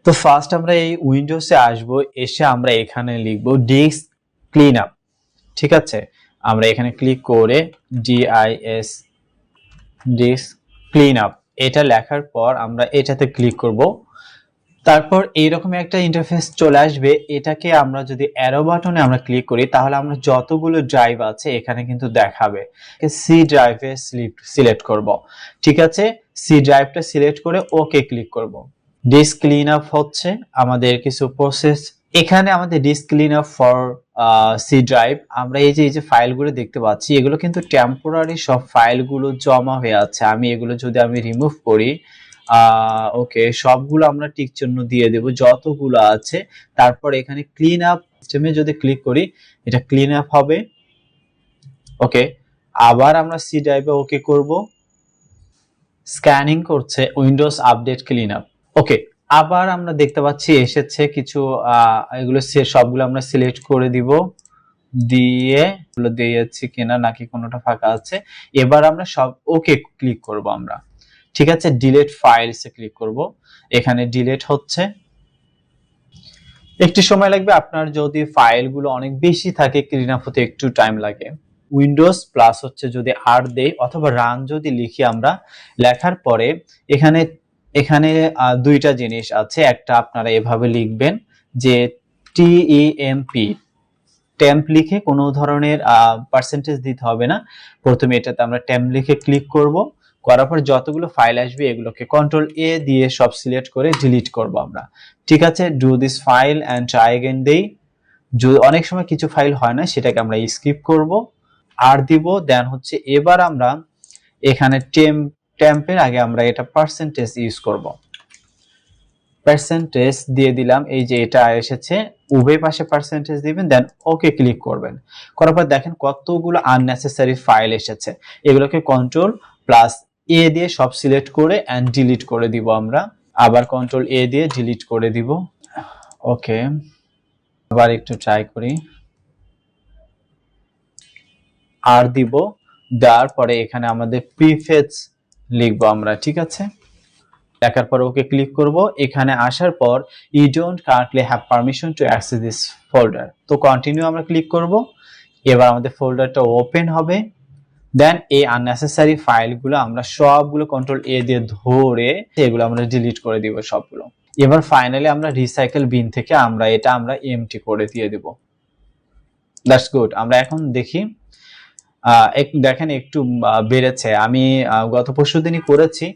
তো ফার্স্ট আমরা এই উইন্ডোজে আসব, এসে আমরা এখানে লিখব ডিস্ক ক্লিন আপ। ঠিক আছে, আমরা এখানে ক্লিক করে ডিআইএস ডিস্ক ক্লিন আপ এটা লেখার পর আমরা এটাতে ক্লিক করব। তারপর এইরকম একটা ইন্টারফেস চলে আসবে। এটাকে আমরা যদি অ্যারো বাটনে আমরা ক্লিক করি তাহলে আমরা যতগুলো ড্রাইভ আছে এখানে কিন্তু দেখাবে। সি ড্রাইভে সিলেক্ট করব। ঠিক আছে, সি ড্রাইভটা সিলেক্ট করে ওকে ক্লিক করব। ডিস্ক ক্লিন আপ হচ্ছে আমাদের কিছু প্রসেস। এখানে আমাদের disk clean up for C drive. আমরা এই যে ফাইলগুলো দেখতে পাচ্ছি এগুলো কিন্তু টেম্পোরারি সব ফাইলগুলো জমা হয়ে আছে। আমি এগুলো যদি আমি রিমুভ করি, ওকে, সবগুলো আমরা টিক চিহ্ন দিয়ে দেব যতগুলো আছে। তারপর এখানে ক্লিন আপ সিস্টেমে যদি ক্লিক করি এটা ক্লিন আপ হবে। ওকে, আবার আমরা সি ড্রাইভে ওকে করব। স্ক্যানিং করছে উইন্ডোজ আপডেট ক্লিন আপ। ওকে, আবার আমরা দেখতে পাচ্ছি এসেছে কিছু, এগুলো সবগুলো আমরা সিলেক্ট করে দিব, দিয়ে দিয়েছি কিনা নাকি কোনোটা ফাঁকা আছে। এবার আমরা সব ওকে ক্লিক করব আমরা। ঠিক আছে, ডিলিট ফাইলস এ ক্লিক করব। এখানে ডিলিট হচ্ছে, একটু সময় লাগবে। আপনার যদি ফাইলগুলো অনেক বেশি থাকে ক্লিন আপ হতে একটু টাইম লাগে। উইন্ডোজ প্লাস হচ্ছে যদি আর দেই অথবা রান যদি লিখি আমরা, লেখার পরে এখানে এখানে দুইটা জিনিস আছে। একটা আপনারা এভাবে লিখবেন যে টিএমপি, টেম্প লিখে কোনো ধরনের পার্সেন্টেজ দিতে হবে না। প্রথমে এটাতে আমরা টেম্প লিখে ক্লিক করব। করার পর যতগুলো ফাইল আসবে এগুলোকে কন্ট্রোল এ দিয়ে সব সিলেক্ট করে ডিলিট করব আমরা। ঠিক আছে, do this file and try again দেই। অনেক সময় কিছু ফাইল হয় না, সেটাকে আমরা স্কিপ করব। আর দিব, দেন হচ্ছে এবার আমরা এখানে টেম্পের আগে আমরা এটা পার্সেন্টেজ ইউজ করব। পার্সেন্টেজ দিয়ে দিলাম, এই যে এটা এসেছে, উভয় পাশে পার্সেন্টেজ দিবেন, দেন ওকে ক্লিক করবেন। করার পর দেখেন কতগুলো আননেসেসারি ফাইল এসেছে। এগুলোকে কন্ট্রোল প্লাস এ দিয়ে সব সিলেক্ট করে এন্ড ডিলিট করে দিব আমরা। আবার কন্ট্রোল এ দিয়ে ডিলিট করে দিব। ওকে, আবার একটু ট্রাই করি। আর দিব, দেওয়ার পরে এখানে আমাদের প্রিফেস লিখবো আমরা। ঠিক আছে, লেখার পর ওকে ক্লিক করব। এখানে আসার পর you don't currently have permission to access this folder, তো কন্টিনিউ আমরা ক্লিক করব। এবার আমাদের ফোল্ডারটা ওপেন হবে। দেন এই আননেসেসারি ফাইলগুলো আমরা সবগুলো কন্ট্রোল এ দিয়ে ধরে এগুলো আমরা ডিলিট করে দিব সবগুলো। এবার ফাইনালি আমরা রিসাইকেল বিন থেকে আমরা এমটি করে দিয়ে দিব। That's good. আমরা এখন দেখি, দেখেন একটু বেড়েছে। আমি গত পরশুদিনই করেছি।